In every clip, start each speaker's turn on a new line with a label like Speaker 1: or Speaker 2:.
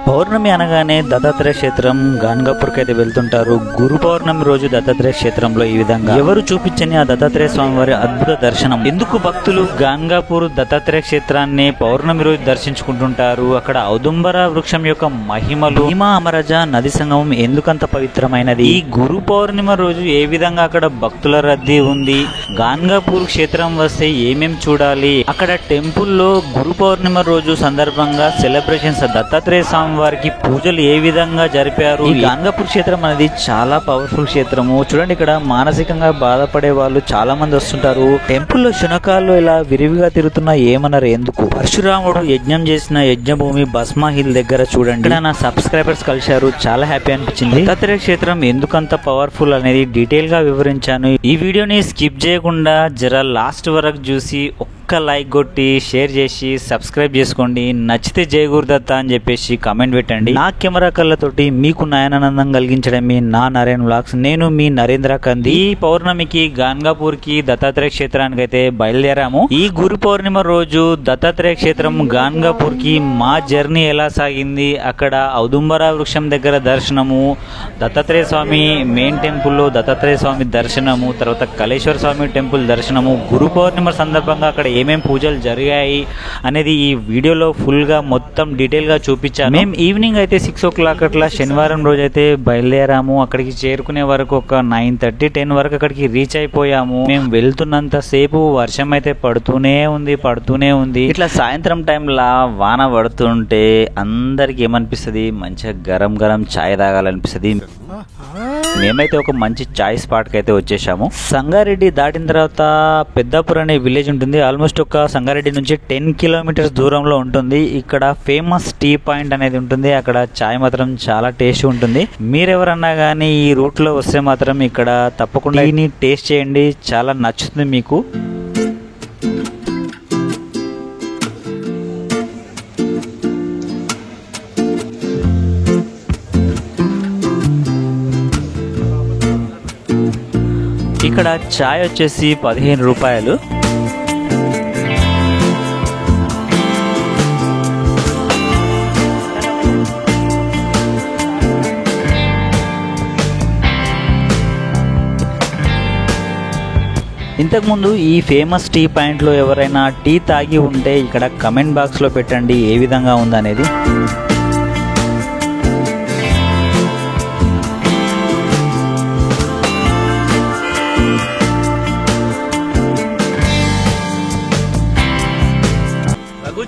Speaker 1: పౌర్ణమి అనగానే దత్తాత్రేయ క్షేత్రం గాన్గాపూర్కి అయితే వెళ్తుంటారు. గురు పౌర్ణమి రోజు దత్తాత్రేయ క్షేత్రంలో ఈ విధంగా ఎవరు చూపించని ఆ దత్తాత్రేయ స్వామి వారి అద్భుత దర్శనం. ఎందుకు భక్తులు గాన్గాపూర్ దత్తాత్రేయ క్షేత్రాన్ని పౌర్ణమి రోజు దర్శించుకుంటుంటారు? అక్కడ ఔదుంబర వృక్షం యొక్క మహిమలు, భీమా అమరజ నది సంగమం ఎందుకంత పవిత్రమైనది, ఈ గురు పౌర్ణిమ రోజు ఏ విధంగా అక్కడ భక్తుల రద్దీ ఉంది, గాన్గాపూర్ క్షేత్రం వస్తే ఏమేం చూడాలి, అక్కడ టెంపుల్లో గురు పౌర్ణిమ రోజు సందర్భంగా సెలబ్రేషన్స్, దత్తాత్రేయ స్వామి వారికి పూజలు ఏ విధంగా జరిపారు. ఈ గాన్గాపూర్ క్షేత్రం అనేది చాలా పవర్ఫుల్ క్షేత్రము. చూడండి, ఇక్కడ మానసికంగా బాధపడే వాళ్ళు చాలా మంది వస్తుంటారు. టెంపుల్లో శునకాలు ఇలా విరివిగా తిరుగుతున్నా ఏమన్నారు ఎందుకు? పరశురాముడు యజ్ఞం చేసిన యజ్ఞభూమి భస్మా హిల్ దగ్గర చూడండి, ఇక్కడ నా సబ్స్క్రైబర్స్ కలిశారు, చాలా హ్యాపీ అనిపించింది. దత్తాత్రేయ క్షేత్రం ఎందుకంత పవర్ఫుల్ అనేది డీటెయిల్ గా వివరించాను. ఈ వీడియోని స్కిప్ చేయకుండా జర లాస్ట్ వరకు చూసి ఒక్క లైక్ కొట్టి షేర్ చేసి సబ్స్క్రైబ్ చేసుకోండి. నచ్చితే జై గురుదత్త అని చెప్పేసి కామెంట్ పెట్టండి. నా కెమెరా కళ్ళతోటి మీకు నయనానందం కలిగించడమే నా నరేన్ వ్లాగ్స్. నేను మీ నరేంద్ర కంది. ఈ పౌర్ణమికి గాన్గాపూర్ కి దత్తాత్రేయ క్షేత్రానికి అయితే బయలుదేరాము. ఈ గురు పౌర్ణిమ రోజు దత్తాత్రేయ క్షేత్రం గాన్గాపూర్ కి మా జర్నీ ఎలా సాగింది, అక్కడ ఔదుంబర వృక్షం దగ్గర దర్శనము, దత్తాత్రేయ స్వామి మెయిన్ టెంపుల్ లో దత్తాత్రేయ స్వామి దర్శనము, తర్వాత కలేశ్వర స్వామి టెంపుల్ దర్శనము, గురు పౌర్ణిమ సందర్భంగా అక్కడ ఏమేం పూజలు జరిగాయి అనేది ఈ వీడియోలో ఫుల్ గా మొత్తం డీటెయిల్ గా చూపించాను. మేము ఈవినింగ్ అయితే 6 o'clock అట్లా శనివారం రోజు అయితే బయలుదేరాము. అక్కడికి చేరుకునే వరకు ఒక 9:30, 10 వరకు అక్కడికి రీచ్ అయిపోయాము. మేము వెళ్తున్నంత సేపు వర్షం అయితే పడుతూనే ఉంది. ఇట్లా సాయంత్రం టైంలా వాన పడుతుంటే అందరికి ఏమనిపిస్తుంది, మంచిగా గరం గరం చాయ్ తాగాలనిపిస్తుంది. మేమైతే ఒక మంచి చాయ్ స్పాట్ కి అయితే వచ్చేసాము. సంగారెడ్డి దాటిన తర్వాత పెద్దాపూర్ అనే విలేజ్ ఉంటుంది. ఆల్మోస్ట్ ఒక సంగారెడ్డి నుంచి 10 kilometers దూరంలో ఉంటుంది. ఇక్కడ ఫేమస్ టీ పాయింట్ అనేది ఉంటుంది. అక్కడ చాయ్ మాత్రం చాలా టేస్ట్ ఉంటుంది. మీరెవరన్నా కానీ ఈ రూట్ లో వస్తే మాత్రం ఇక్కడ తప్పకుండా టీని టేస్ట్ చేయండి, చాలా నచ్చుతుంది మీకు. ఇక్కడ చాయ్ వచ్చేసి 15 రూపాయలు. ఇంతకుముందు ఈ ఫేమస్ టీ పాయింట్లో ఎవరైనా టీ తాగి ఉంటే ఇక్కడ కమెంట్ బాక్స్లో పెట్టండి ఏ విధంగా ఉందనేది.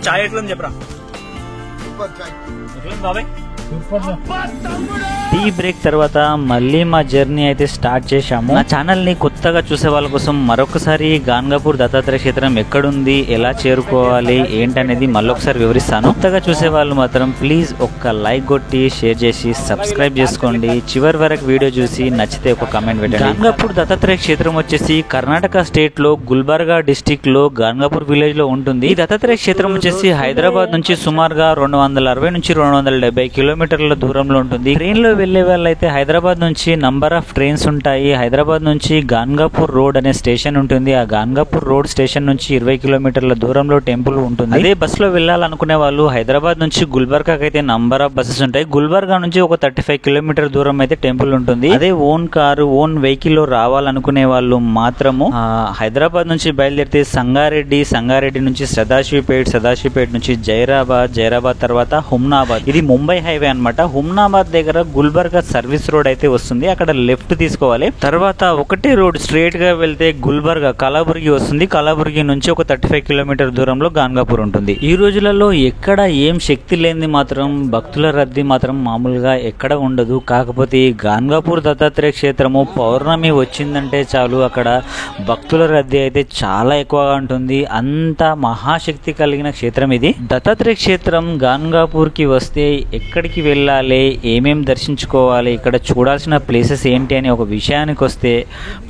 Speaker 1: చాయ్ ఎట్లని చెప్పరా? బాబాయ్ టీ బ్రేక్ తర్వాత మళ్ళీ మా జర్నీ అయితే స్టార్ట్ చేశాము. నా ఛానల్ ని కొత్తగా చూసే వాళ్ళ కోసం మరొకసారి గాన్గాపూర్ దత్తాత్రేయ క్షేత్రం ఎక్కడుంది, ఎలా చేరుకోవాలి ఏంటనేది మళ్ళొకసారి వివరిస్తాను. కొత్తగా చూసే వాళ్ళు మాత్రం ప్లీజ్ ఒక్క లైక్ కొట్టి షేర్ చేసి సబ్స్క్రైబ్ చేసుకోండి. చివరి వరకు వీడియో చూసి నచ్చితే ఒక కామెంట్ పెట్టండి. గాన్గాపూర్ దత్తాత్రేయ క్షేత్రం వచ్చేసి కర్ణాటక స్టేట్ లో గుల్బర్గా డిస్టిక్ లో గాన్గాపూర్ విలేజ్ లో ఉంటుంది. ఈ దత్తాత్రేయ క్షేత్రం వచ్చేసి హైదరాబాద్ నుంచి సుమారుగా 260 నుంచి 270 కిలోమీటర్ల దూరంలో ఉంటుంది. ట్రైన్ లో వెళ్లే వాళ్ళైతే హైదరాబాద్ నుంచి నంబర్ ఆఫ్ ట్రైన్స్ ఉంటాయి. హైదరాబాద్ నుంచి గాన్గాపూర్ రోడ్ అనే స్టేషన్ ఉంటుంది. ఆ గాన్గాపూర్ రోడ్ స్టేషన్ నుంచి 20 కిలోమీటర్ల దూరంలో టెంపుల్ ఉంటుంది. అదే బస్ లో వెళ్ళాలనుకునే వాళ్ళు హైదరాబాద్ నుంచి గుల్బర్గా అయితే నంబర్ ఆఫ్ బస్సెస్ ఉంటాయి. గుల్బర్గా నుంచి ఒక 35 కిలోమీటర్ దూరం అయితే టెంపుల్ ఉంటుంది. అదే ఓన్ కారు ఓన్ వెహికల్ లో రావాలనుకునే వాళ్ళు మాత్రము హైదరాబాద్ నుంచి బయలుదేరితే సంగారెడ్డి నుంచి సదాశివపేట్ నుంచి జైరాబాద్ తర్వాత హుమ్నాబాద్, ఇది ముంబై హైవే అన్నమాట. హుమ్నాబాద్ దగ్గర గుల్బర్గా సర్వీస్ రోడ్ అయితే వస్తుంది. అక్కడ లెఫ్ట్ తీసుకోవాలి. తర్వాత ఒకటే రోడ్ స్ట్రైట్ గా వెళ్తే గుల్బర్గా కలబుర్గి వస్తుంది. కలబుర్గి నుంచి ఒక 35 కిలోమీటర్ దూరంలో గాన్గాపూర్ ఉంటుంది. ఈ రోజులలో ఎక్కడ ఏం శక్తి లేనిది మాత్రం భక్తుల రద్దీ మాత్రం మామూలుగా ఎక్కడ ఉండదు. కాకపోతే ఈ గాన్గాపూర్ దత్తాత్రేయ క్షేత్రము పౌర్ణమి వచ్చిందంటే చాలు అక్కడ భక్తుల రద్దీ అయితే చాలా ఎక్కువగా ఉంటుంది. అంత మహాశక్తి కలిగిన క్షేత్రం ఇది. దత్తాత్రేయ క్షేత్రం గాన్గాపూర్ కి వస్తే ఎక్కడికి ఎక్కడికి వెళ్ళాలి, ఏమేం దర్శించుకోవాలి, ఇక్కడ చూడాల్సిన ప్లేసెస్ ఏంటి అని ఒక విషయానికి వస్తే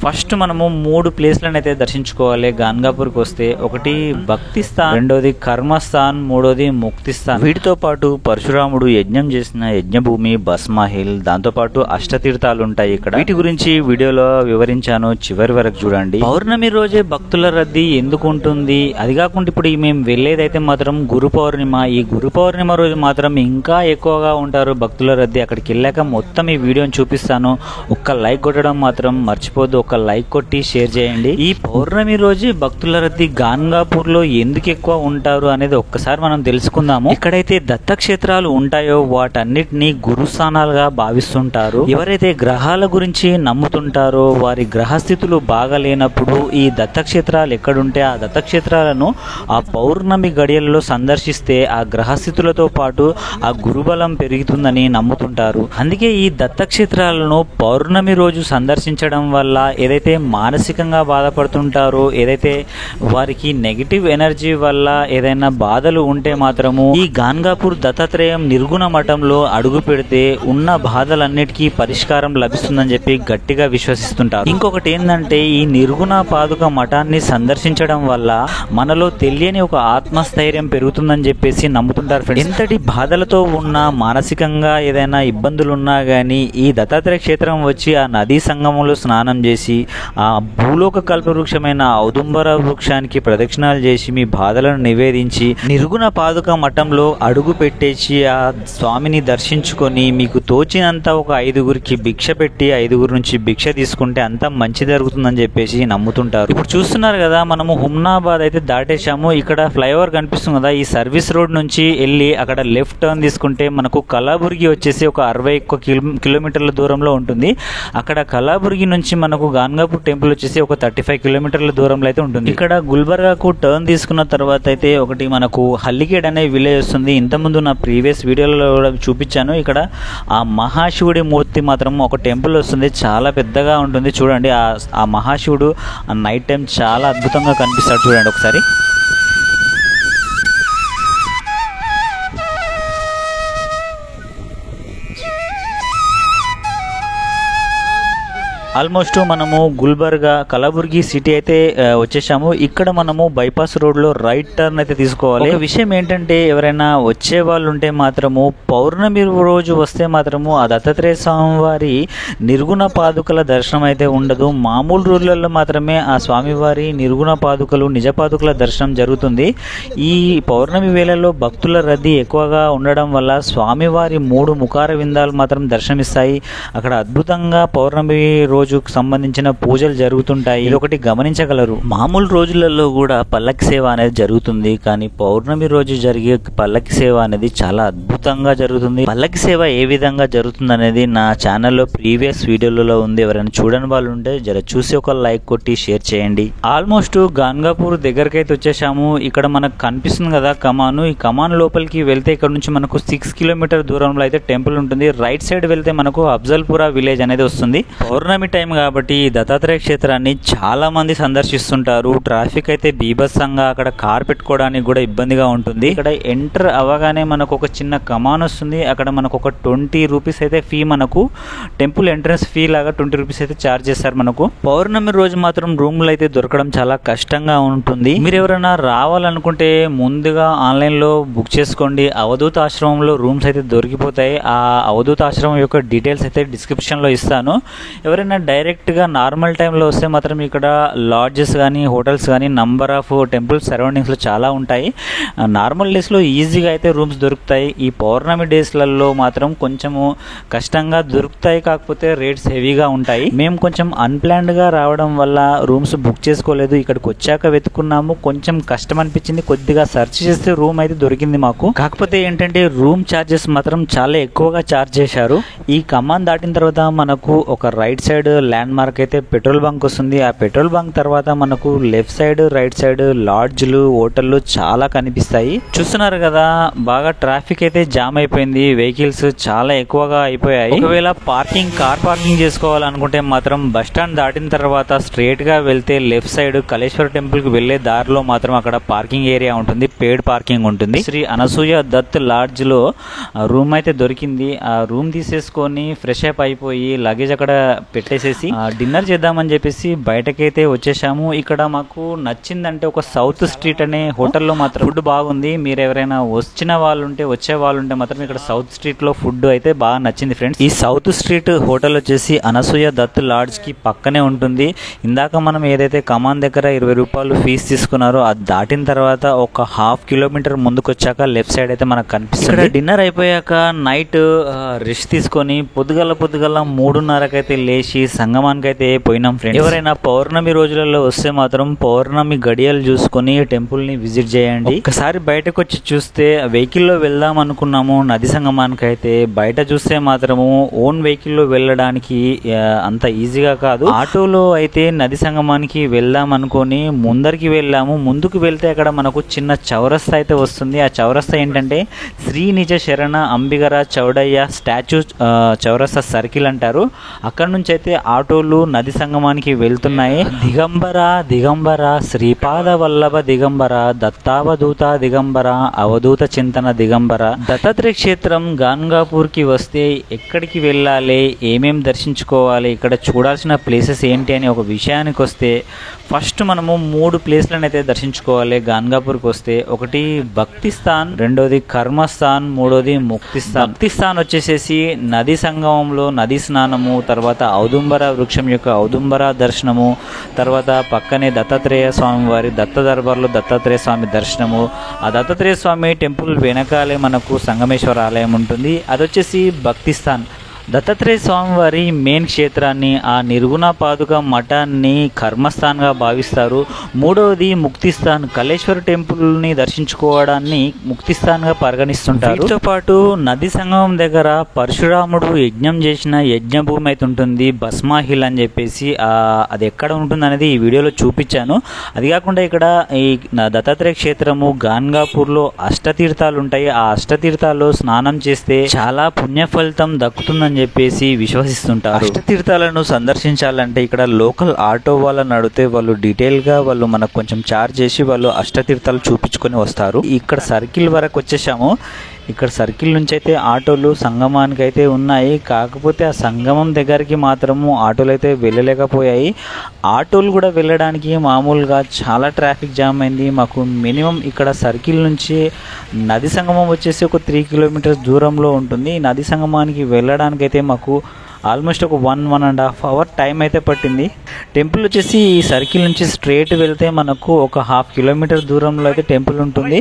Speaker 1: ఫస్ట్ మనము 3 ప్లేస్లను అయితే దర్శించుకోవాలి. గాన్గాపూర్కి వస్తే ఒకటి భక్తి స్థాన్, రెండోది కర్మస్థాన్, మూడోది ముక్తి స్థాన్. వీటితో పాటు పరశురాముడు యజ్ఞం చేసిన యజ్ఞభూమి భస్మ హిల్, దాంతో పాటు అష్టతీర్థాలు ఉంటాయి ఇక్కడ. వీటి గురించి వీడియోలో వివరించాను, చివరి వరకు చూడండి. పౌర్ణమి రోజే భక్తుల రద్దీ ఎందుకు ఉంటుంది, అది కాకుండా ఇప్పుడు మేము వెళ్ళేదైతే మాత్రం గురు పౌర్ణిమ. ఈ గురు పౌర్ణిమ రోజు మాత్రం ఇంకా ఎక్కువగా ఉంటారు భక్తుల రద్దీ. అక్కడికి వెళ్ళాక మొత్తం ఈ వీడియోని చూపిస్తాను. ఒక్క లైక్ కొట్టడం మాత్రం మర్చిపోద్దు, ఒక లైక్ కొట్టి షేర్ చేయండి. ఈ పౌర్ణమి రోజు భక్తుల రద్దీ గాన్గాపూర్ లో ఎందుకు ఎక్కువ ఉంటారు అనేది ఒక్కసారి మనం తెలుసుకుందాము. ఎక్కడైతే దత్తక్షేత్రాలు ఉంటాయో వాటన్నిటిని గురుస్థానాలుగా భావిస్తుంటారు. ఎవరైతే గ్రహాల గురించి నమ్ముతుంటారో వారి గ్రహస్థితులు బాగలేనప్పుడు ఈ దత్తక్షేత్రాలు ఎక్కడుంటే ఆ దత్తక్షేత్రాలను ఆ పౌర్ణమి గడియల్లో సందర్శిస్తే ఆ గ్రహస్థితులతో పాటు ఆ గురుబలం పెరుగుతుందని నమ్ముతుంటారు. అందుకే ఈ దత్తక్షేత్రాలను పౌర్ణమి రోజు సందర్శించడం వల్ల ఏదైతే మానసికంగా బాధపడుతుంటారో, ఏదైతే వారికి నెగిటివ్ ఎనర్జీ వల్ల ఏదైనా బాధలు ఉంటే మాత్రము ఈ గాన్గాపూర్ దత్తాత్రేయం నిర్గుణ మఠంలో అడుగు పెడితే ఉన్న బాధలన్నిటికీ పరిష్కారం లభిస్తుందని చెప్పి గట్టిగా విశ్వసిస్తుంటారు. ఇంకొకటి ఏంటంటే ఈ నిర్గుణ పాదుక మఠాన్ని సందర్శించడం వల్ల మనలో తెలియని ఒక ఆత్మస్థైర్యం పెరుగుతుందని చెప్పేసి నమ్ముతుంటారు ఫ్రెండ్స్. ఎంతటి బాధలతో ఉన్నా, మానసికంగా ఏదైనా ఇబ్బందులు ఉన్నా గానీ ఈ దత్తాత్రేయ క్షేత్రం వచ్చి ఆ నదీ సంగమంలో స్నానం చేసి ఆ భూలోక కల్పవృక్షమైన ఔదుంబర వృక్షానికి ప్రదక్షిణాలు చేసి మీ బాధలను నివేదించి నిర్గుణ పాదుక మఠంలో అడుగు పెట్టేసి ఆ స్వామిని దర్శించుకొని మీకు తోచినంత ఒక 5గురికి భిక్ష పెట్టి 5గురి నుంచి భిక్ష తీసుకుంటే అంతా మంచి జరుగుతుందని చెప్పేసి నమ్ముతుంటారు. ఇప్పుడు చూస్తున్నారు కదా, మనము హుమ్నాబాద్ అయితే దాటేశాము. ఇక్కడ ఫ్లైఓవర్ కనిపిస్తుంది కదా, ఈ సర్వీస్ రోడ్ నుంచి వెళ్ళి అక్కడ లెఫ్ట్ టర్న్ తీసుకుంటే మనకు కలాబుర్గి వచ్చేసి ఒక 61 కిలోమీటర్ల దూరంలో ఉంటుంది. అక్కడ కలాబుర్గి నుంచి మనకు గాన్గాపూర్ టెంపుల్ వచ్చేసి ఒక 35 కిలోమీటర్ల దూరంలో అయితే ఉంటుంది. ఇక్కడ గుల్బర్గాకు టర్న్ తీసుకున్న తర్వాత అయితే ఒకటి మనకు హల్లికేడ్ అనే విలేజ్ వస్తుంది. ఇంతకుముందు నా ప్రీవియస్ వీడియోలో కూడా చూపించాను. ఇక్కడ ఆ మహాశివుడి మూర్తి మాత్రం ఒక టెంపుల్ వస్తుంది, చాలా పెద్దగా ఉంటుంది. చూడండి ఆ మహాశివుడు నైట్ టైం చాలా అద్భుతంగా కనిపిస్తాడు. చూడండి ఒకసారి. ఆల్మోస్ట్ మనము గుల్బర్గా కలబుర్గి సిటీ అయితే వచ్చేసాము. ఇక్కడ మనము బైపాస్ రోడ్లో రైట్ టర్న్ అయితే తీసుకోవాలి. ఒక విషయం ఏంటంటే ఎవరైనా వచ్చే వాళ్ళు ఉంటే మాత్రము పౌర్ణమి రోజు వస్తే మాత్రము ఆ దత్తాత్రేయ స్వామి వారి నిర్గుణ పాదుకల దర్శనం అయితే ఉండదు. మామూలు రోజులలో మాత్రమే ఆ స్వామివారి నిర్గుణ పాదుకలు, నిజ పాదుకల దర్శనం జరుగుతుంది. ఈ పౌర్ణమి వేళలో భక్తుల రద్దీ ఎక్కువగా ఉండడం వల్ల స్వామివారి 3 ముఖార విందాలు మాత్రం దర్శనమిస్తాయి. అక్కడ అద్భుతంగా పౌర్ణమి రోజుకు సంబంధించిన పూజలు జరుగుతుంటాయి. ఇది ఒకటి గమనించగలరు. మామూలు రోజులలో కూడా పల్లకి సేవ అనేది జరుగుతుంది, కానీ పౌర్ణమి రోజు జరిగే పల్లకి సేవ అనేది చాలా అద్భుతంగా జరుగుతుంది. పల్లకి సేవ ఏ విధంగా జరుగుతుంది అనేది నా ఛానల్లో ప్రీవియస్ వీడియోలలో ఉంది. ఎవరైనా చూడని వాళ్ళు ఉంటే జర చూసి ఒక లైక్ కొట్టి షేర్ చేయండి. ఆల్మోస్ట్ గాన్గాపూర్ దగ్గరికి అయితే వచ్చేసాము. ఇక్కడ మనకు కనిపిస్తుంది కదా కమాను. ఈ కమాన్ లోపలికి వెళ్తే ఇక్కడ నుంచి మనకు 6 కిలోమీటర్ దూరంలో అయితే టెంపుల్ ఉంటుంది. రైట్ సైడ్ వెళ్తే మనకు అఫ్జల్పురా విలేజ్ అనేది వస్తుంది. పౌర్ణమి టైం కాబట్టి దత్తాత్రేయ క్షేత్రాన్ని చాలా మంది సందర్శిస్తుంటారు. ట్రాఫిక్ అయితే బీభత్సంగా, అక్కడ కార్ పెట్టుకోవడానికి కూడా ఇబ్బందిగా ఉంటుంది. ఇక్కడ ఎంటర్ అవ్వగానే మనకు ఒక చిన్న కమాన్ వస్తుంది. అక్కడ మనకు ఒక 20 రూపీస్ అయితే ఫీ, మనకు టెంపుల్ ఎంట్రన్స్ ఫీ లాగా 20 రూపీస్ అయితే ఛార్జ్ చేస్తారు మనకు. పౌర్ణమి రోజు మాత్రం రూమ్లు అయితే దొరకడం చాలా కష్టంగా ఉంటుంది. మీరు ఎవరైనా రావాలనుకుంటే ముందుగా ఆన్లైన్లో బుక్ చేసుకోండి. అవధూత ఆశ్రమంలో రూమ్స్ అయితే దొరికిపోతాయి. ఆ అవధూత ఆశ్రమం యొక్క డీటెయిల్స్ అయితే డిస్క్రిప్షన్లో ఇస్తాను. ఎవరైనా డైరెక్ట్గా నార్మల్ టైంలో వస్తే మాత్రం ఇక్కడ లాడ్జెస్ కానీ హోటల్స్ కానీ నంబర్ ఆఫ్ టెంపుల్ సరౌండింగ్స్లో చాలా ఉంటాయి. నార్మల్ డేస్లో ఈజీగా అయితే రూమ్స్ దొరుకుతాయి. ఈ పౌర్ణమి డేస్లలో మాత్రం కొంచెము కష్టంగా దొరుకుతాయి, కాకపోతే రేట్స్ హెవీగా ఉంటాయి. మేము కొంచెం అన్ప్లాన్డ్గా రావడం వల్ల రూమ్స్ బుక్ చేసుకోలేదు. ఇక్కడికి వచ్చాక వెతుకున్నాము, కొంచెం కష్టం అనిపించింది. కొద్దిగా సెర్చ్ చేస్తే రూమ్ అయితే దొరికింది మాకు. కాకపోతే ఏంటంటే రూమ్ ఛార్జెస్ మాత్రం చాలా ఎక్కువగా ఛార్జ్ చేశారు. ఈ కమాన్ దాటిన తర్వాత మనకు ఒక రైట్ సైడ్ ల్యాండ్ మార్క్ అయితే పెట్రోల్ బంక్ వస్తుంది. ఆ పెట్రోల్ బంక్ తర్వాత మనకు లెఫ్ట్ సైడ్ రైట్ సైడ్ లాడ్జ్లు హోటళ్లు చాలా కనిపిస్తాయి. చూస్తున్నారు కదా, బాగా ట్రాఫిక్ అయితే జామ్ అయిపోయింది. వెహికల్స్ చాలా ఎక్కువగా అయిపోయాయి. ఒకవేళ కార్ పార్కింగ్ చేసుకోవాలనుకుంటే మాత్రం బస్ స్టాండ్ దాటిన తర్వాత స్ట్రేట్ గా వెళ్తే లెఫ్ట్ సైడ్ కలేశ్వర టెంపుల్ కి వెళ్లే దారిలో మాత్రం అక్కడ పార్కింగ్ ఏరియా ఉంటుంది, పెయిడ్ పార్కింగ్ ఉంటుంది. శ్రీ అనసూయ దత్ లాడ్జ్ లో రూమ్ అయితే దొరికింది. ఆ రూమ్ తీసేసుకొని ఫ్రెష్ అప్ అయిపోయి లగేజ్ అక్కడ పెట్టేసేసి డిన్నర్ చేద్దామని చెప్పేసి బయటకైతే వచ్చేసాము. ఇక్కడ మాకు నచ్చిందంటే ఒక సౌత్ స్ట్రీట్ అనే హోటల్లో మాత్రం ఫుడ్ బాగుంది. మీరు ఎవరైనా వచ్చే వాళ్ళు ఉంటే మాత్రం ఇక్కడ సౌత్ స్ట్రీట్ లో ఫుడ్ అయితే బాగా నచ్చింది ఫ్రెండ్స్. ఈ సౌత్ స్ట్రీట్ హోటల్ వచ్చేసి అనసూయ దత్ లాడ్జ్ కి పక్కనే ఉంటుంది. ఇందాక మనం ఏదైతే కమాన్ దగ్గర 20 రూపాయలు ఫీజు తీసుకున్నారో అది దాటిన తర్వాత ఒక ½ కిలోమీటర్ ముందుకు వచ్చాక లెఫ్ట్ సైడ్ అయితే మనకు కనిపిస్తుంది. డిన్నర్ అయిపోయాక నైట్ రెస్ట్ తీసుకొని పొద్దుగల 3:30కి అయితే లేచి సంగమానికి అయితే పోయినాం ఫ్రెండ్స్. ఎవరైనా పౌర్ణమి రోజులలో వస్తే మాత్రం పౌర్ణమి గడియలు చూసుకొని టెంపుల్ ని విజిట్ చేయండి. ఒకసారి బయటకు వచ్చి చూస్తే వెహికల్లో వెళ్దాం అనుకున్నాము నది సంగమానికి. అయితే బయట చూస్తే మాత్రము ఓన్ వెహికల్లో వెళ్ళడానికి అంత ఈజీగా కాదు. ఆటోలో అయితే నది సంగమానికి వెళ్దాం అనుకొని ముందరికి వెళ్ళాము. ముందుకు వెళ్తే అక్కడ మనకు చిన్న చౌరస్తా అయితే వస్తుంది. ఆ చౌరస్తా ఏంటంటే శ్రీ నిజ శరణ అంబిగర చౌడయ్య స్టాచ్యూ చౌరస్తా సర్కిల్ అంటారు. అక్కడ నుంచి అయితే ఆటోలు నది సంగమానికి వెళ్తున్నాయి. దిగంబర శ్రీపాద వల్లభ దిగంబర దత్తావధూత దిగంబర అవధూత చింతన దిగంబర. దత్తాత్రేయ క్షేత్రం గాన్గాపూర్ కి వస్తే ఎక్కడికి వెళ్ళాలి, ఏమేం దర్శించుకోవాలి, ఇక్కడ చూడాల్సిన ప్లేసెస్ ఏంటి అని ఒక విషయానికి వస్తే ఫస్ట్ మనము 3 ప్లేస్లను అయితే దర్శించుకోవాలి గాన్గాపూర్కి వస్తే. ఒకటి భక్తి స్థాన్, రెండోది కర్మస్థాన్, మూడోది ముక్తిస్థాన్. భక్తి స్థాన్ వచ్చేసేసి నది సంగమంలో నది స్నానము, తర్వాత ఔదుంబర వృక్షం యొక్క ఔదుంబర దర్శనము, తర్వాత పక్కనే దత్తాత్రేయ స్వామి వారి దత్త దర్బార్లో దత్తాత్రేయ స్వామి దర్శనము. ఆ దత్తాత్రేయ స్వామి టెంపుల్ వెనకాలే మనకు సంగమేశ్వర ఆలయం ఉంటుంది. అది వచ్చేసి భక్తి స్థాన్. దత్తాత్రేయ స్వామివారి మెయిన్ క్షేత్రాన్ని ఆ నిర్గుణ పాదుక మఠాన్ని కర్మస్థాన్గా భావిస్తారు. మూడవది ముక్తిస్థాన్, కలేశ్వర టెంపుల్ని దర్శించుకోవడాన్ని ముక్తిస్థాన్గా పరిగణిస్తుంటారు. వీటితో పాటు నది సంగమం దగ్గర పరశురాముడు యజ్ఞం చేసిన యజ్ఞభూమి అయితే ఉంటుంది, భస్మాహిల్ అని చెప్పేసి. అది ఎక్కడ ఉంటుంది అనేది ఈ వీడియోలో చూపించాను. అది కాకుండా ఇక్కడ ఈ దత్తాత్రేయ క్షేత్రము గాన్గాపూర్లో అష్టతీర్థాలు ఉంటాయి. ఆ అష్టతీర్థాల్లో స్నానం చేస్తే చాలా పుణ్య ఫలితం దక్కుతుందని చెప్పేసి విశ్వసిస్తుంటారు. అష్టతీర్థాలను సందర్శించాలంటే ఇక్కడ లోకల్ ఆటో వాళ్ళని అడిగితే వాళ్ళు డీటెయిల్ గా వాళ్ళు మనకు కొంచెం చార్జ్ చేసి వాళ్ళు అష్టతీర్థాలు చూపించుకొని వస్తారు. ఇక్కడ సర్కిల్ వరకు వచ్చేసాము. ఇక్కడ సర్కిల్ నుంచి అయితే ఆటోలు సంగమానికి అయితే ఉన్నాయి. కాకపోతే ఆ సంగమం దగ్గరికి మాత్రము ఆటోలు అయితే వెళ్ళలేకపోయాయి. ఆటోలు కూడా వెళ్ళడానికి మామూలుగా చాలా ట్రాఫిక్ జామ్ అయింది. మాకు మినిమం ఇక్కడ సర్కిల్ నుంచి నది సంగమం వచ్చేసి ఒక 3 కిలోమీటర్స్ దూరంలో ఉంటుంది. నది సంగమానికి వెళ్ళడానికి అయితే మాకు ఆల్మోస్ట్ ఒక 1.5 అవర్ టైం అయితే పట్టింది. టెంపుల్ వచ్చేసి ఈ సర్కిల్ నుంచి స్ట్రేట్ వెళ్తే మనకు ఒక ½ కిలోమీటర్ దూరంలో అయితే టెంపుల్ ఉంటుంది.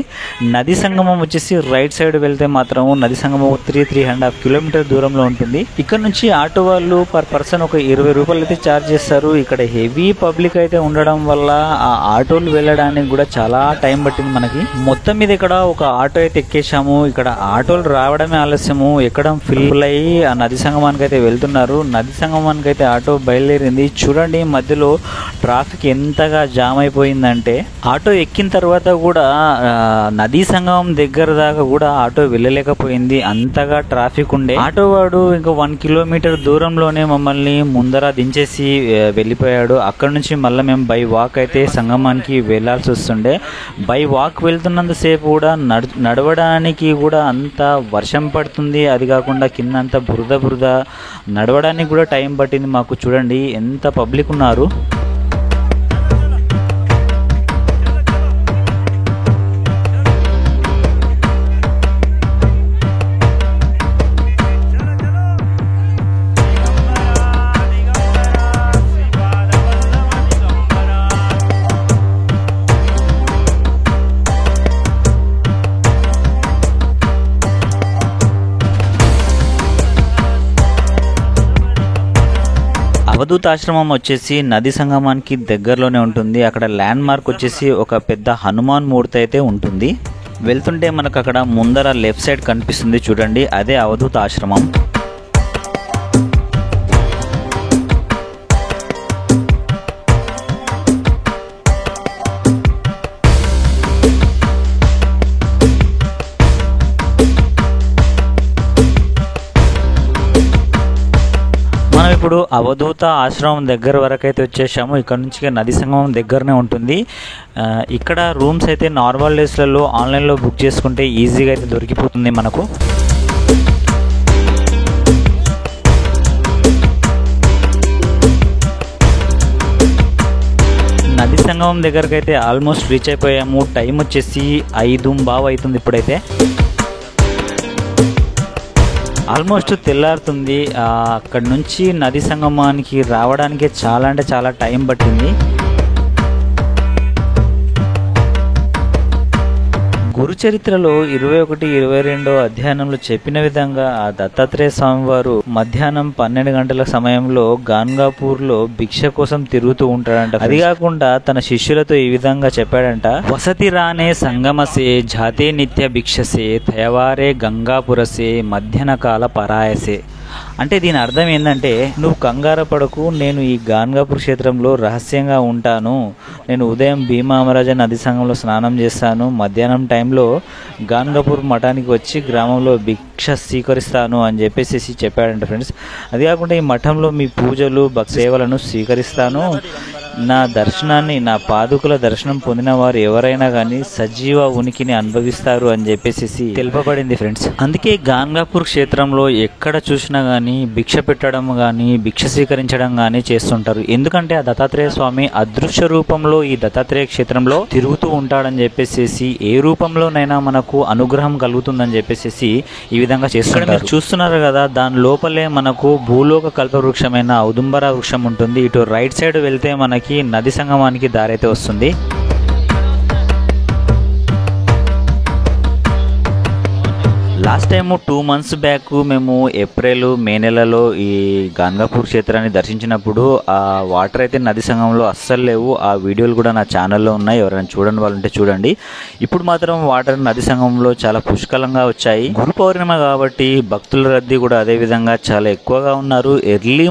Speaker 1: నది సంగమం వచ్చేసి రైట్ సైడ్ వెళ్తే మాత్రం నది సంగమం 3.5 కిలోమీటర్ దూరంలో ఉంటుంది. ఇక్కడ నుంచి ఆటో వాళ్ళు పర్ పర్సన్ ఒక 20 రూపాయలు అయితే ఛార్జ్ చేస్తారు. ఇక్కడ హెవీ పబ్లిక్ అయితే ఉండడం వల్ల ఆ ఆటోలు వెళ్ళడానికి కూడా చాలా టైం పట్టింది మనకి. మొత్తం మీద ఇక్కడ ఒక ఆటో అయితే ఎక్కేసాము. ఇక్కడ ఆటోలు రావడమే ఆలస్యము, ఎక్కడం ఫిల్ అయ్యి ఆ నది సంగమానికి అయితే వెళ్తున్నారు. నది సంగమానికి అయితే ఆటో బయలుదేరింది. చూడండి మధ్యలో ట్రాఫిక్ ఎంతగా జామ్ అయిపోయిందంటే ఆటో ఎక్కిన తర్వాత కూడా నదీ సంగమం దగ్గర దాకా కూడా ఆటో వెళ్ళలేకపోయింది, అంతగా ట్రాఫిక్ ఉండే. ఆటో వాడు ఇంకా 1 కిలోమీటర్ దూరంలోనే మమ్మల్ని ముందర దించేసి వెళ్ళిపోయాడు. అక్కడ నుంచి మళ్ళీ మేము బై వాక్ అయితే సంగమానికి వెళ్లాల్సి వస్తుండే. బై వాక్ వెళ్తున్నంతసేపు కూడా నడవడానికి కూడా అంత వర్షం పడుతుంది. అది కాకుండా కింద అంత బురద నడవడానికి కూడా టైం పట్టింది మాకు. చూడండి ఎంత పబ్లిక్ ఉన్నారు. అవధూత ఆశ్రమం వచ్చేసి నది సంగమానికి దగ్గరలోనే ఉంటుంది. అక్కడ ల్యాండ్ మార్క్ వచ్చేసి ఒక పెద్ద హనుమాన్ మూర్తి అయితే ఉంటుంది. వెళ్తుంటే మనకు అక్కడ ముందర లెఫ్ట్ సైడ్ కనిపిస్తుంది చూడండి, అదే అవధూత ఆశ్రమం. ఇప్పుడు అవధూత ఆశ్రమం దగ్గర వరకు అయితే వచ్చేసాము. ఇక్కడ నుంచి నది సంగమం దగ్గరనే ఉంటుంది. ఇక్కడ రూమ్స్ అయితే నార్మల్ డేస్లలో ఆన్లైన్లో బుక్ చేసుకుంటే ఈజీగా అయితే దొరికిపోతుంది మనకు. నది సంగమం దగ్గరకు అయితే ఆల్మోస్ట్ రీచ్ అయిపోయాము. టైం వచ్చేసి 5:15 అవుతుంది. ఇప్పుడైతే ఆల్మోస్ట్ తెల్లారుతుంది. అక్కడ నుంచి నది సంగమానికి రావడానికి చాలా అంటే చాలా టైం పట్టింది. గురు చరిత్రలో 21, 22 అధ్యాయంలో చెప్పిన విధంగా ఆ దత్తాత్రేయ స్వామి వారు మధ్యాహ్నం 12 గంటల సమయంలో గాన్గాపూర్లో భిక్ష కోసం తిరుగుతూ ఉంటాడంట. అది కాకుండా తన శిష్యులతో ఈ విధంగా చెప్పాడంట, వసతి రానే సంగమసే జాతే నిత్య భిక్షసే తయవారే గంగాపురసే మధ్యాహ్న కాల పరాయసే. అంటే దీని అర్థం ఏంటంటే, నువ్వు కంగారు పడకు, నేను ఈ గాన్గాపూర్ క్షేత్రంలో రహస్యంగా ఉంటాను. నేను ఉదయం భీమా అమరాజ నది సంగంలో స్నానం చేస్తాను, మధ్యాహ్నం టైంలో గాన్గాపూర్ మఠానికి వచ్చి గ్రామంలో భిక్ష స్వీకరిస్తాను అని చెప్పేసి చెప్పాడంట ఫ్రెండ్స్. అది కాకుండా ఈ మఠంలో మీ పూజలు సేవలను స్వీకరిస్తాను. నా దర్శనాన్ని, నా పాదుకుల దర్శనం పొందిన వారు ఎవరైనా కానీ సజీవ ఉనికిని అనుభవిస్తారు అని చెప్పేసి తెలుపబడింది ఫ్రెండ్స్. అందుకే గాన్గాపూర్ క్షేత్రంలో ఎక్కడ చూసినా కానీ భిక్ష పెట్టడం కానీ భిక్ష స్వీకరించడం కానీ చేస్తుంటారు. ఎందుకంటే ఆ దత్తాత్రేయ స్వామి అదృశ్య రూపంలో ఈ దత్తాత్రేయ క్షేత్రంలో తిరుగుతూ ఉంటాడని చెప్పేసి, ఏ రూపంలోనైనా మనకు అనుగ్రహం కలుగుతుందని చెప్పేసి ఈ విధంగా చేస్తుంటారు. మీరు చూస్తున్నారు కదా, దాని లోపలే మనకు భూలోక కల్ప వృక్షమైన ఔదుంబర వృక్షం ఉంటుంది. ఇటు రైట్ సైడ్ వెళ్తే మనకి నది సంగమానికి దారైతే వస్తుంది. లాస్ట్ టైం 2 months బ్యాక్ మేము ఏప్రిల్, మే నెలలో ఈ గాన్గాపూర్ క్షేత్రాన్ని దర్శించినప్పుడు ఆ వాటర్ అయితే నది సంగంలో అస్సలు లేవు. ఆ వీడియోలు కూడా నా ఛానల్లో ఉన్నాయి, ఎవరైనా చూడని వాళ్ళు ఉంటే చూడండి. ఇప్పుడు మాత్రం వాటర్ నది సంగంలో చాలా పుష్కలంగా వచ్చాయి. గురు పౌర్ణిమ కాబట్టి భక్తుల రద్దీ కూడా అదే విధంగా చాలా ఎక్కువగా ఉన్నారు. ఎర్లీ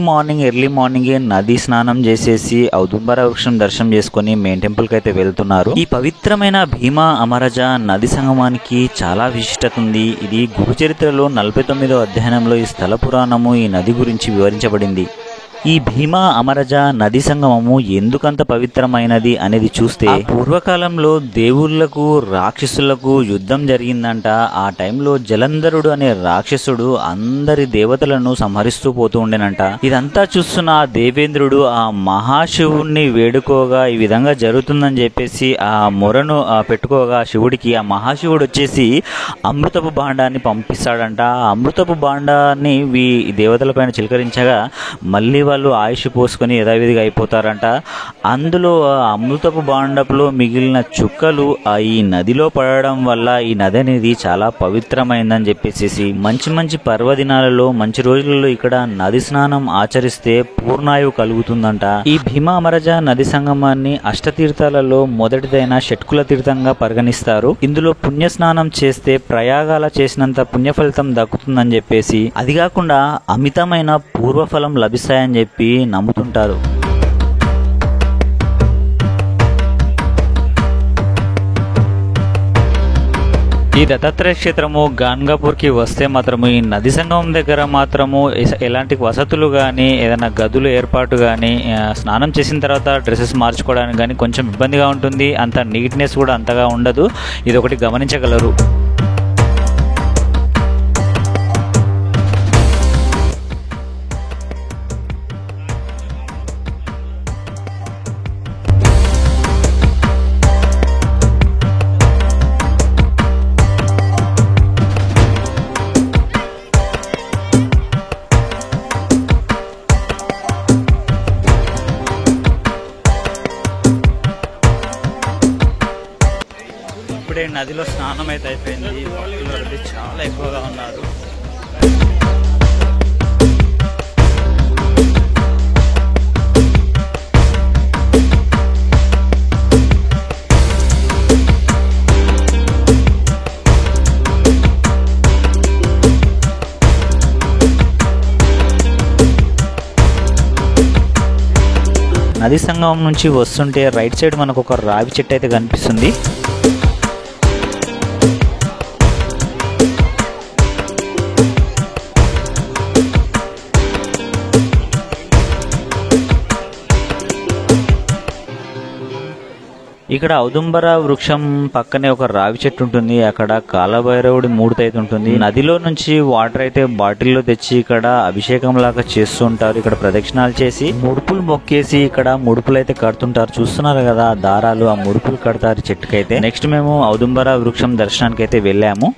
Speaker 1: మార్నింగే నది స్నానం చేసేసి ఔదుంబర వృక్షం దర్శనం చేసుకుని మెయిన్ టెంపుల్కి అయితే వెళ్తున్నారు. ఈ పవిత్రమైన భీమా అమరజ నది సంగమానికి చాలా విశిష్టత ఉంది. ఇది గురు చరిత్రలో 49వ అధ్యాయంలో ఈ స్థల పురాణము ఈ నది గురించి వివరించబడింది. ఈ భీమా అమరజ నది సంగమము ఎందుకంత పవిత్రమైనది అనేది చూస్తే, పూర్వకాలంలో దేవుళ్లకు రాక్షసులకు యుద్ధం జరిగిందంట. ఆ టైంలో జలంధరుడు అనే రాక్షసుడు అందరి దేవతలను సంహరిస్తూ పోతూ ఉండేనంట. ఇదంతా చూస్తున్న ఆ దేవేంద్రుడు ఆ మహాశివుణ్ణి వేడుకోగా ఈ విధంగా జరుగుతుందని చెప్పేసి ఆ మొరను పెట్టుకోగా శివుడికి ఆ మహాశివుడు వచ్చేసి అమృతపు భాండాన్ని పంపిస్తాడంట. ఆ అమృతపు భాండాన్ని దేవతల పైన చిలకరించగా మళ్ళీ వాళ్ళు ఆయుష్ పోసుకొని యథావిధిగా అయిపోతారంట. అందులో అమృతపు భాండపులో మిగిలిన చుక్కలు ఈ నదిలో పడడం వల్ల ఈ నది అనేది చాలా పవిత్రమైందని చెప్పేసి మంచి పర్వదినాలలో మంచి రోజులలో ఇక్కడ నది స్నానం ఆచరిస్తే పూర్ణాయువు కలుగుతుందంట. ఈ భీమా అమరజ నది సంగమాన్ని అష్టతీర్థాలలో మొదటిదైన షట్కుల తీర్థంగా పరిగణిస్తారు. ఇందులో పుణ్య స్నానం చేస్తే ప్రయాగాల చేసినంత పుణ్య ఫలితం దక్కుతుందని చెప్పేసి, అది కాకుండా అమితమైన పూర్వఫలం లభిస్తాయని చెప్పి నమ్ముతుంటారు. ఈ దత్తాత్రేయ క్షేత్రము గాన్గాపూర్కి వస్తే మాత్రము ఈ నది సంగమం దగ్గర మాత్రము ఎలాంటి వసతులు కానీ ఏదైనా గదులు ఏర్పాటు కానీ స్నానం చేసిన తర్వాత డ్రెస్సెస్ మార్చుకోవడానికి కానీ కొంచెం ఇబ్బందిగా ఉంటుంది. అంత నీట్నెస్ కూడా అంతగా ఉండదు. ఇది ఒకటి గమనించగలరు. ఇప్పుడే నదిలో స్నానం అయితే అయిపోయింది. భక్తులు రద్దీ చాలా ఎక్కువగా ఉన్నారు. నది సంగమం నుంచి వస్తుంటే రైట్ సైడ్ మనకు ఒక రావి చెట్టు అయితే కనిపిస్తుంది. ఇక్కడ ఔదుంబర వృక్షం పక్కనే ఒక రావి చెట్టు ఉంటుంది. అక్కడ కాలభైరవుడి మూర్తి అయితే ఉంటుంది. నదిలో నుంచి వాటర్ అయితే బాటిల్లో తెచ్చి ఇక్కడ అభిషేకం లాగా చేస్తూ ఉంటారు. ఇక్కడ ప్రదక్షిణాలు చేసి ముడుపులు మొక్కేసి ఇక్కడ ముడుపులు అయితే కడుతుంటారు. చూస్తున్నారు కదా దారాలు, ఆ ముడుపులు కడతారు చెట్టుకైతే. నెక్స్ట్ మేము ఔదుంబర వృక్షం దర్శనానికి అయితే వెళ్ళాము.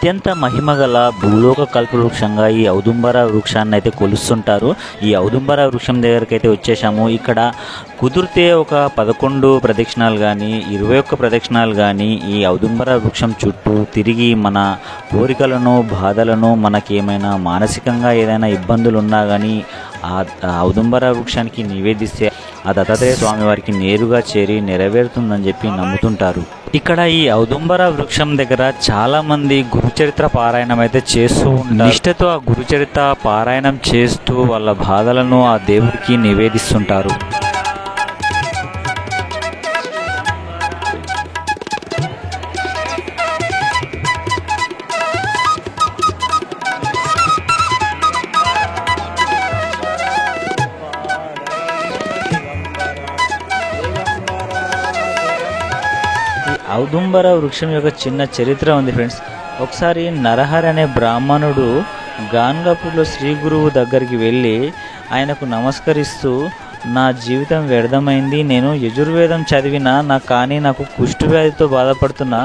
Speaker 1: అత్యంత మహిమగల భూలోక కల్పవృక్షంగా ఈ ఔదుంబర వృక్షాన్ని అయితే కొలుస్తుంటారు. ఈ ఔదుంబర వృక్షం దగ్గరికి అయితే వచ్చేసాము. ఇక్కడ కుదిరితే ఒక 11 ప్రదక్షిణాలు కానీ 21 ప్రదక్షిణాలు కానీ ఈ ఔదుంబర వృక్షం చుట్టూ తిరిగి మన కోరికలను, బాధలను, మనకి ఏమైనా మానసికంగా ఏదైనా ఇబ్బందులు ఉన్నా కానీ ఆ ఔదుంబర వృక్షానికి నివేదిస్తే ఆ దత్తాత్రేయ స్వామి వారికి నేరుగా చేరి నెరవేరుతుందని చెప్పి నమ్ముతుంటారు. ఇక్కడ ఈ ఔదుంబర వృక్షం దగ్గర చాలా మంది గురుచరిత్ర పారాయణం అయితే చేస్తూ ఉంటారు. నిష్ఠతో ఆ గురుచరిత్ర పారాయణం చేస్తూ వాళ్ళ బాధలను ఆ దేవుడికి నివేదిస్తుంటారు. ఔదుంబర వృక్షం యొక్క చిన్న చరిత్ర ఉంది ఫ్రెండ్స్. ఒకసారి నరహరి అనే బ్రాహ్మణుడు గాన్గాపూర్లో శ్రీ గురువు దగ్గరికి వెళ్ళి ఆయనకు నమస్కరిస్తూ, నా జీవితం వ్యర్థమైంది, నేను యజుర్వేదం చదివినా కానీ నాకు కుష్ఠవ్యాధితో బాధపడుతున్న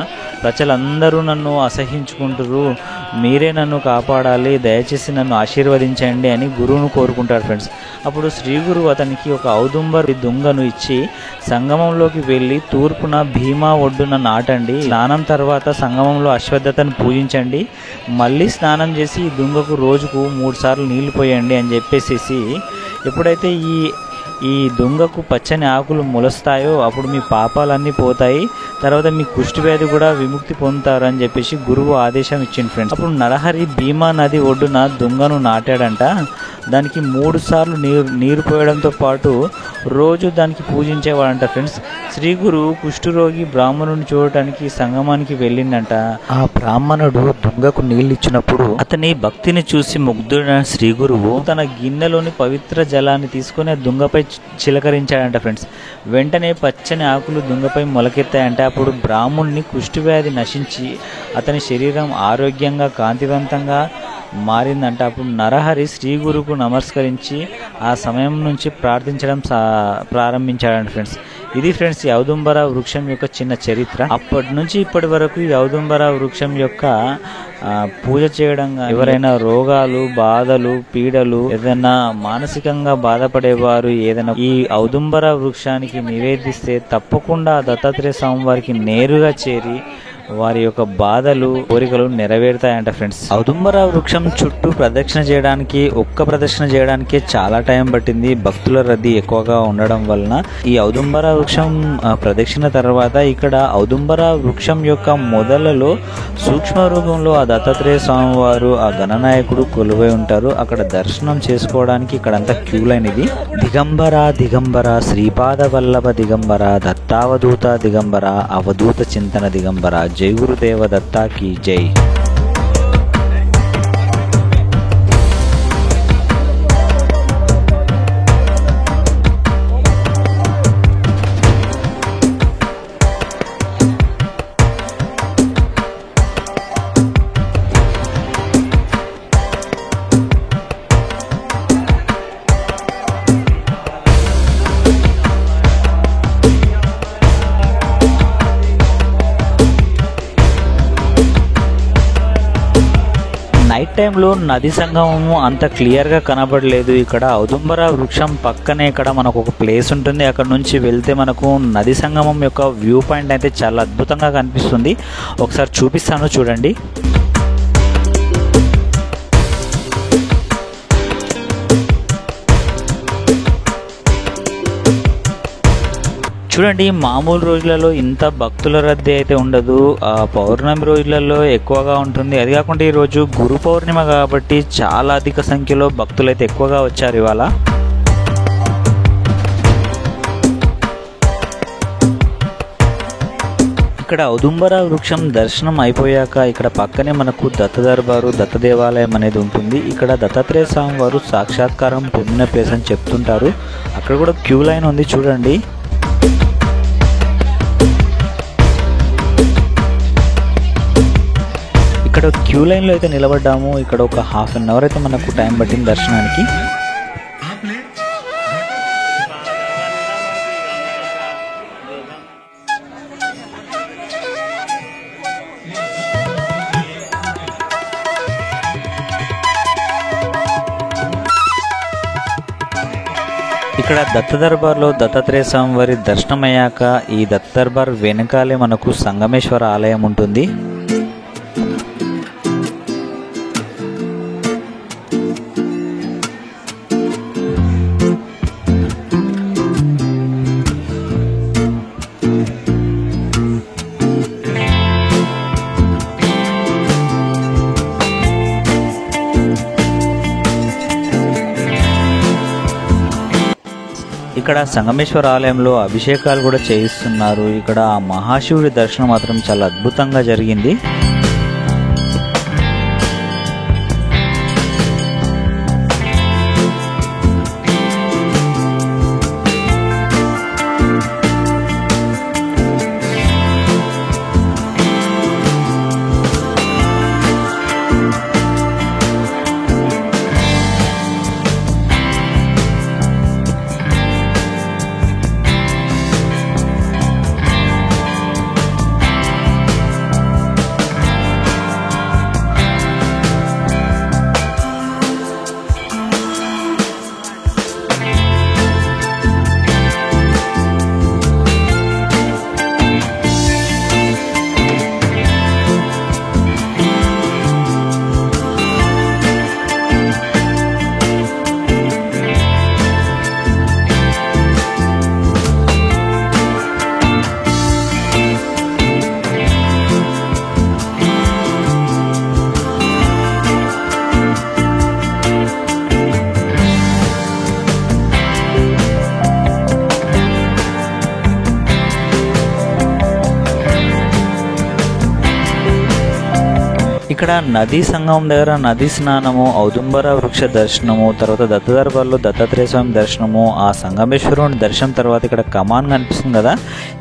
Speaker 1: ప్రజలందరూ నన్ను అసహించుకుంటారు, మీరే నన్ను కాపాడాలి, దయచేసి నన్ను ఆశీర్వదించండి అని గురువును కోరుకుంటాడు ఫ్రెండ్స్. అప్పుడు శ్రీ గురువు అతనికి ఒక ఔదుంబర దుంగను ఇచ్చి సంగమంలోకి వెళ్ళి తూర్పున భీమా ఒడ్డున నాటండి, స్నానం తర్వాత సంగమంలో అశ్వత్థతను పూజించండి, మళ్ళీ స్నానం చేసి ఈ దుంగకు రోజుకు 3 సార్లు నీళ్లు పోయండి అని చెప్పేసి, ఎప్పుడైతే ఈ దుంగకు పచ్చని ఆకులు మొలుస్తాయో అప్పుడు మీ పాపాలన్నీ పోతాయి, తర్వాత మీ కుష్ఠవ్యాధి కూడా విముక్తి పొందుతారు అని చెప్పేసి గురువు ఆదేశం ఇచ్చింది ఫ్రెండ్స్. అప్పుడు నరహరి భీమా నది ఒడ్డున దుంగను నాటాడంట. దానికి 3 సార్లు నీరు పోయడంతో పాటు రోజు దానికి పూజించేవాడంట ఫ్రెండ్స్. శ్రీ గురువు కుష్ఠరోగి బ్రాహ్మణుని చూడటానికి సంగమానికి వెళ్ళిందంట. ఆ బ్రాహ్మణుడు దుంగకు నీళ్ళు ఇచ్చినప్పుడు అతని భక్తిని చూసి ముగ్ధుడైన శ్రీ గురువు తన గిన్నెలోని పవిత్ర జలాన్ని తీసుకుని దుంగపై చిలకరించాడంట ఫ్రెండ్స్. వెంటనే పచ్చని ఆకులు దుంగపై మొలకెత్తాయంటే అప్పుడు బ్రాహ్మణుని కుష్ఠవ్యాధి నశించి అతని శరీరం ఆరోగ్యంగా కాంతివంతంగా మారిందంట. అప్పుడు నరహరి శ్రీ గురువుకు నమస్కరించి ఆ సమయం నుంచి ప్రార్థించడం ప్రారంభించాడంట ఫ్రెండ్స్. ఇది ఫ్రెండ్స్ ఈ ఔదుంబర వృక్షం యొక్క చిన్న చరిత్ర. అప్పటి నుంచి ఇప్పటి వరకు ఈ ఔదుంబర వృక్షం యొక్క పూజ చేయడం, ఎవరైనా రోగాలు, బాధలు, పీడలు, ఏదైనా మానసికంగా బాధపడేవారు ఏదైనా ఈ ఔదుంబర వృక్షానికి నివేదిస్తే తప్పకుండా దత్తాత్రేయ స్వామి వారికి నేరుగా చేరి వారి యొక్క బాధలు, కోరికలు నెరవేరుతాయంట ఫ్రెండ్స్. ఔదుంబర వృక్షం చుట్టూ ప్రదక్షిణ చేయడానికి చాలా టైం పట్టింది. భక్తుల రద్దీ ఎక్కువగా ఉండడం వలన ఈ ఔదుంబర వృక్షం ప్రదక్షిణ తర్వాత ఇక్కడ ఔదుంబర వృక్షం యొక్క మొదలలో సూక్ష్మ రూపంలో ఆ దత్తాత్రేయ స్వామి వారు, ఆ గణనాయకుడు కొలువై ఉంటారు. అక్కడ దర్శనం చేసుకోవడానికి ఇక్కడంతా క్యూ లైన్ ఇది. దిగంబర దిగంబర శ్రీపాద వల్లభ దిగంబర దత్తావధూత దిగంబర అవధూత చింతన దిగంబర జై గురుదేవ దత్తా కీ జై. నైట్ టైంలో నది సంగమము అంత క్లియర్గా కనబడలేదు. ఇక్కడ ఔదుంబర వృక్షం పక్కనే ఇక్కడ మనకు ఒక ప్లేస్ ఉంటుంది. అక్కడ నుంచి వెళ్తే మనకు నది సంగమం యొక్క వ్యూ పాయింట్ అయితే చాలా అద్భుతంగా కనిపిస్తుంది. ఒకసారి చూపిస్తాను చూడండి. చూడండి, మామూలు రోజులలో ఇంత భక్తుల రద్దీ అయితే ఉండదు. పౌర్ణమి రోజులలో ఎక్కువగా ఉంటుంది. అది కాకుండా ఈరోజు గురు పౌర్ణిమ కాబట్టి చాలా అధిక సంఖ్యలో భక్తులు అయితే ఎక్కువగా వచ్చారు ఇవాళ. ఇక్కడ ఔదుంబర వృక్షం దర్శనం అయిపోయాక ఇక్కడ పక్కనే మనకు దత్త దర్బారు, దత్త దేవాలయం అనేది ఉంటుంది. ఇక్కడ దత్తాత్రేయ స్వామి వారు సాక్షాత్కారం పొందిన ప్లేస్ అని చెప్తుంటారు. అక్కడ కూడా క్యూ లైన్ ఉంది చూడండి. ఇక్కడ క్యూ లైన్లో అయితే నిలబడ్డాము. ఇక్కడ ఒక హాఫ్ అన్ అవర్ అయితే మనకు టైం పట్టింది దర్శనానికి. ఇక్కడ దత్త దర్బార్లో దత్తాత్రేయ స్వామి వారి దర్శనం అయ్యాక ఈ దత్త దర్బార్ వెనకాలే మనకు సంగమేశ్వర ఆలయం ఉంటుంది. ఇక్కడ సంగమేశ్వర ఆలయంలో అభిషేకాలు కూడా చేయిస్తున్నారు. ఇక్కడ ఆ మహాశివుడి దర్శనం మాత్రం చాలా అద్భుతంగా జరిగింది. ఇక్కడ నదీ సంగమం దగ్గర నదీ స్నానము, ఔదుంబర వృక్ష దర్శనము, తర్వాత దత్త దర్బార్లో దత్తాత్రేయ స్వామి దర్శనము, ఆ సంగమేశ్వరుని దర్శనం తర్వాత ఇక్కడ కమాన్ కనిపిస్తుంది కదా,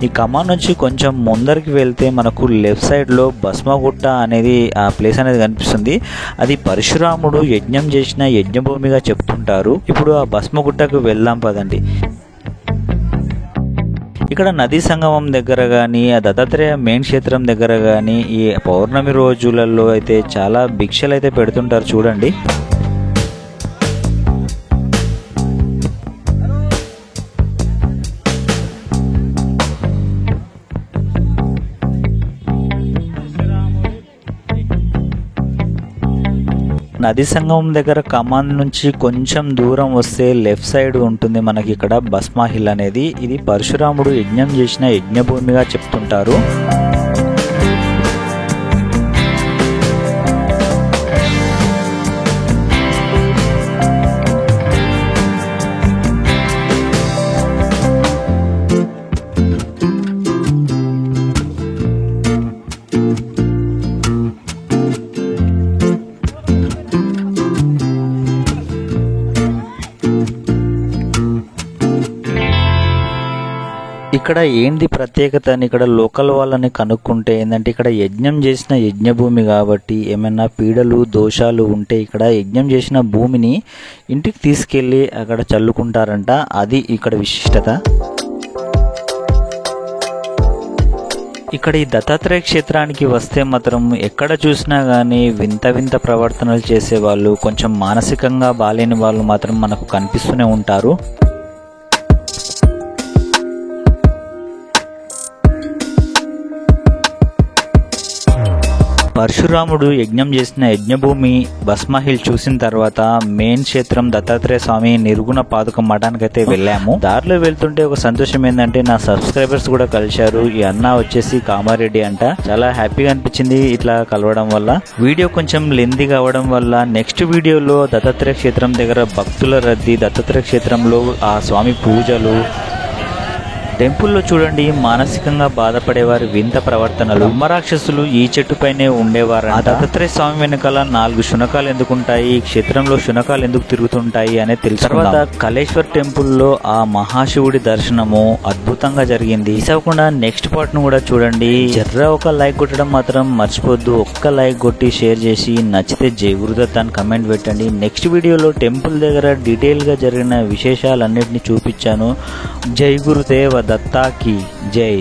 Speaker 1: ఈ కమాన్ నుంచి కొంచెం ముందరికి వెళ్తే మనకు లెఫ్ట్ సైడ్లో భస్మగుట్ట అనేది ఆ ప్లేస్ అనేది కనిపిస్తుంది. అది పరశురాముడు యజ్ఞం చేసిన యజ్ఞభూమిగా చెప్తుంటారు. ఇప్పుడు ఆ భస్మగుట్టకు వెళ్దాం పదండి. ఇక్కడ నదీ సంగమం దగ్గర కానీ, ఆ దత్తాత్రేయ మెయిన్ క్షేత్రం దగ్గర కానీ ఈ పౌర్ణమి రోజులలో అయితే చాలా భిక్షలు అయితే పెడుతుంటారు చూడండి. నది సంగమం దగ్గర కమాన్ నుంచి కొంచెం దూరం వస్తే లెఫ్ట్ సైడ్ ఉంటుంది మనకి ఇక్కడ భస్మా హిల్ అనేది. ఇది పరశురాముడు యజ్ఞం చేసిన యజ్ఞభూమిగా చెప్తుంటారు. ఇక్కడ ఏంది ప్రత్యేకత అని ఇక్కడ లోకల్ వాళ్ళని కనుక్కుంటే ఏంటంటే, ఇక్కడ యజ్ఞం చేసిన యజ్ఞభూమి కాబట్టి ఏమైనా పీడలు దోషాలు ఉంటే ఇక్కడ యజ్ఞం చేసిన భూమిని ఇంటికి తీసుకెళ్ళి అక్కడ చల్లుకుంటారంట. అది ఇక్కడ విశిష్టత. ఇక్కడ ఈ దత్తాత్రేయ క్షేత్రానికి వస్తే మాత్రం ఎక్కడ చూసినా కానీ వింత వింత ప్రవర్తనలు చేసేవాళ్ళు, కొంచెం మానసికంగా బాలేని వాళ్ళు మాత్రం మనకు కనిపిస్తూనే ఉంటారు. పరశురాముడు యజ్ఞం చేసిన యజ్ఞభూమి భస్మహిల్ చూసిన తర్వాత మెయిన్ క్షేత్రం దత్తాత్రేయ స్వామి నిర్గుణ పాదుక మఠానికి అయితే వెళ్ళాము. దారిలో వెళ్తుంటే ఒక సంతోషం ఏంటంటే నా సబ్స్క్రైబర్స్ కూడా కలిశారు. ఈ అన్న వచ్చేసి కామారెడ్డి అంట. చాలా హ్యాపీగా అనిపించింది ఇట్లా కలవడం వల్ల. వీడియో కొంచెం లెంతీగా అవడం వల్ల నెక్స్ట్ వీడియోలో దత్తాత్రేయ క్షేత్రం దగ్గర భక్తుల రద్దీ, దత్తాత్రేయ క్షేత్రంలో ఆ స్వామి పూజలు, టెంపుల్లో చూడండి మానసికంగా బాధపడేవారి వింత ప్రవర్తనలు, బ్రహ్మరాక్షసులు ఈ చెట్టుపైనే ఉండేవారు. ఆ దత్తాత్రేయ స్వామి వెనకాల 4 శునకాలు ఎందుకుంటాయి, ఈ క్షేత్రంలో శునకాలు ఎందుకు తిరుగుతుంటాయి అనేది తెలుసు. తర్వాత కలేశ్వర్ టెంపుల్లో ఆ మహాశివుడి దర్శనము అద్భుతంగా జరిగింది. మిస్ అవ్వకుండా నెక్స్ట్ పార్ట్ ను కూడా చూడండి. జర్ర ఒక లైక్ కొట్టడం మాత్రం మర్చిపోద్దు. ఒక్క లైక్ కొట్టి షేర్ చేసి నచ్చితే జై గురుదత్ అని కమెంట్ పెట్టండి. నెక్స్ట్ వీడియోలో టెంపుల్ దగ్గర డీటెయిల్ గా జరిగిన విశేషాలన్నిటిని చూపించాను. జై గురుదేవ దత్తా की जय।